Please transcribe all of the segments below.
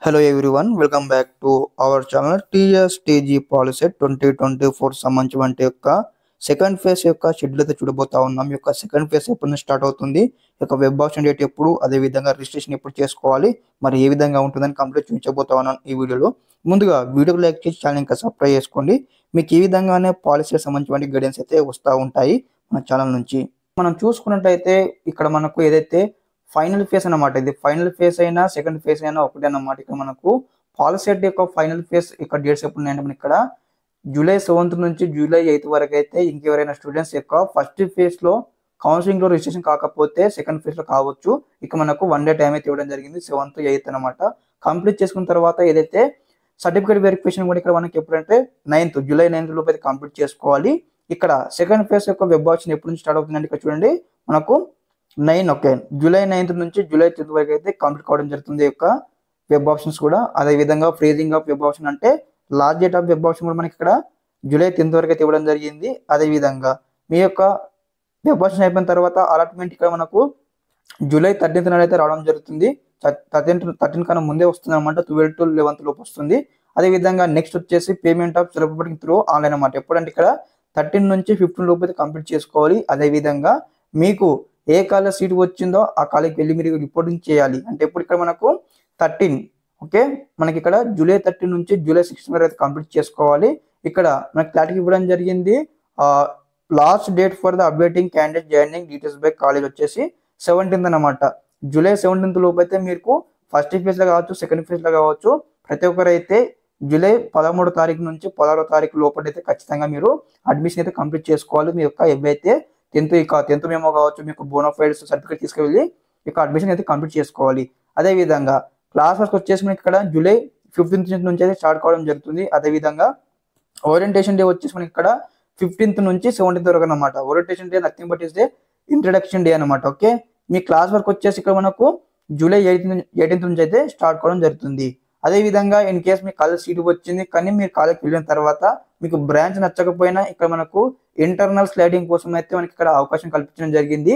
Hello everyone, welcome back to our channel TSTG Policy 2024 సంబంధించిన యొక్క second phase యొక్క schedule అయితే చూడబోతా ఉన్నాం. ఈ యొక్క సెకండ్ ఫేజ్ ఎప్పుడు స్టార్ట్ అవుతుంది, ఈ యొక్క వెబ్ ఆప్షన్ డేట్ ఎప్పుడు, అదే విధంగా రిజిస్ట్రేషన్ ఎప్పుడు చేసుకోవాలి, మరి ఏ విధంగా ఉంటుందని కంప్లీట్ చూపించబోతా ఉన్నాను ఈ వీడియోలో. ముందుగా వీడియోకి లైక్ చేసి ఛానల్ ఇంకా సబ్స్క్రైబ్ చేసుకోండి. మీకు ఈ విధంగానే పాలసీకి సంబంధించిన గైడెన్స్ అయితే వస్తూ ఉంటాయి మన ఛానల్ నుంచి. మనం చూసుకున్నట్టయితే ఇక్కడ మనకు ఏదైతే ఫైనల్ ఫేజ్ అన్నమాట, ఇది ఫైనల్ ఫేజ్ అయినా సెకండ్ ఫేజ్ అయినా ఒకటే అన్నమాట. ఇక్కడ మనకు పాలసీ యొక్క ఫైనల్ ఫేజ్ ఇక్కడ డేట్స్ ఎప్పుడు ఉన్నాయంటే మనకి ఇక్కడ జూలై 7th నుంచి జూలై 8th వరకు అయితే ఇంకెవరైనా స్టూడెంట్స్ యొక్క ఫస్ట్ ఫేజ్ లో కౌన్సిలింగ్ లో రిజిస్ట్రేషన్ కాకపోతే సెకండ్ ఫేజ్ లో కావచ్చు. ఇక మనకు 1 day టైం అయితే ఇవ్వడం జరిగింది, 7th 8th అనమాట. కంప్లీట్ చేసుకున్న తర్వాత ఏదైతే సర్టిఫికేట్ వెరిఫికేషన్ కూడా ఇక్కడ మనకి ఎప్పుడంటే జూలై 9th లోపు అయితే కంప్లీట్ చేసుకోవాలి. ఇక్కడ సెకండ్ ఫేజ్ యొక్క వెబ్ ఆప్షన్ ఎప్పుడు నుంచి స్టార్ట్ అవుతుందంటే ఇక్కడ చూడండి మనకు జూలై 9th నుంచి జూలై 10th వరకు అయితే కంప్లీట్ కావడం జరుగుతుంది యొక్క వెబ్ ఆప్షన్స్ కూడా. అదే విధంగా ఫ్రీజింగ్ ఆఫ్ వెబ్ ఆప్షన్ అంటే last date of web option కూడా మనకి ఇక్కడ జూలై 10th వరకు అయితే ఇవ్వడం జరిగింది. అదే విధంగా మీ యొక్క వెబ్ ఆప్షన్ అయిపోయిన తర్వాత అలాట్మెంట్ ఇక్కడ మనకు జూలై 13th నాడు అయితే రావడం జరుగుతుంది. 13 కన్నా ముందే వస్తుంది అనమాట, 12 to 11th లోపు వస్తుంది. అదే విధంగా నెక్స్ట్ వచ్చేసి payment of self reporting through online అనమాట. ఎప్పుడంటే ఇక్కడ 13 నుంచి 15 లోపు అయితే కంప్లీట్ చేసుకోవాలి. అదే విధంగా మీకు ఏ కాలేజ్ సీట్ వచ్చిందో ఆ కాలేజ్కి వెళ్ళి మీరు రిపోర్టింగ్ చేయాలి. అంటే ఇప్పుడు ఇక్కడ మనకు 13 ఓకే, మనకి ఇక్కడ జూలై 13 నుంచి జూలై 16 వరకు అయితే కంప్లీట్ చేసుకోవాలి. ఇక్కడ మనకి క్లారిటీ ఇవ్వడం జరిగింది. Last date for the updating candidate joining details by college వచ్చేసి 17th అనమాట. జూలై 17th లోపు అయితే మీకు ఫస్ట్ ఫేజ్ లో కావచ్చు, సెకండ్ ఫేజ్ లో కావచ్చు, ప్రతి ఒక్కరు అయితే జూలై 13వ తారీఖు నుంచి 16వ తారీఖు లోపల అయితే ఖచ్చితంగా మీరు అడ్మిషన్ అయితే కంప్లీట్ చేసుకోవాలి. మీ యొక్క ఏవైతే 10th మెమో కావచ్చు, మీకు బోనోఫైడ్స్ సర్టిఫికేట్ తీసుకెళ్ళి ఇక అడ్మిషన్ అయితే కంప్లీట్ చేసుకోవాలి. అదే విధంగా క్లాస్ వర్క్ వచ్చేసి మనకి ఇక్కడ జూలై 15th నుంచి అయితే స్టార్ట్ కావడం జరుగుతుంది. అదే విధంగా ఓరియంటేషన్ డే వచ్చేసి మనకి ఇక్కడ 15th నుంచి 17th వరకు అనమాట. Orientation day nothing but is day introduction day అనమాట. ఓకే, మీ క్లాస్ వర్క్ వచ్చేసి ఇక్కడ మనకు జూలై 18th నుంచి అయితే స్టార్ట్ కావడం జరుగుతుంది. అదే విధంగా in case me college seat వచ్చింది కానీ మీరు కాలేజ్కి వెళ్ళిన తర్వాత మీకు బ్రాంచ్ నచ్చకపోయినా ఇక్కడ మనకు ఇంటర్నల్ స్లైడింగ్ కోసం అయితే మనకి ఇక్కడ అవకాశం కల్పించడం జరిగింది.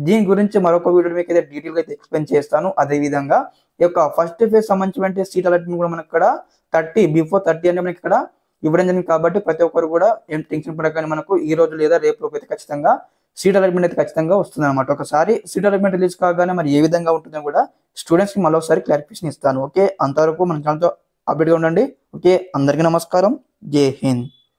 దీని గురించి మరొక వీడియో మీకు అయితే డీటెయిల్ గా అయితే ఎక్స్ప్లెయిన్ చేస్తాను. అదే విధంగా ఈ యొక్క ఫస్ట్ ఫేజ్ సంబంధించిన సీట్ అలాట్మెంట్ కూడా మనకి ఇక్కడ 30 అంటే మనకి ఇక్కడ ఇవ్వడం జరిగింది. కాబట్టి ప్రతి ఒక్కరు కూడా ఏం టెన్షన్ పడకండి, మనకు ఈ రోజు లేదా రేపు లోపు అయితే ఖచ్చితంగా సీట్ అలాట్మెంట్ అయితే ఖచ్చితంగా వస్తుంది అనమాట. ఒకసారి సీట్ అలాట్మెంట్ రిలీజ్ కాగానే మరి ఏ విధంగా ఉంటుందో కూడా స్టూడెంట్స్ కి మరోసారి క్లారిఫికేషన్ ఇస్తాను. ఓకే, అంతవరకు మన ఛానల్తో అప్డేట్గా ఉండండి. ఓకే, అందరికీ నమస్కారం, జై హింద్.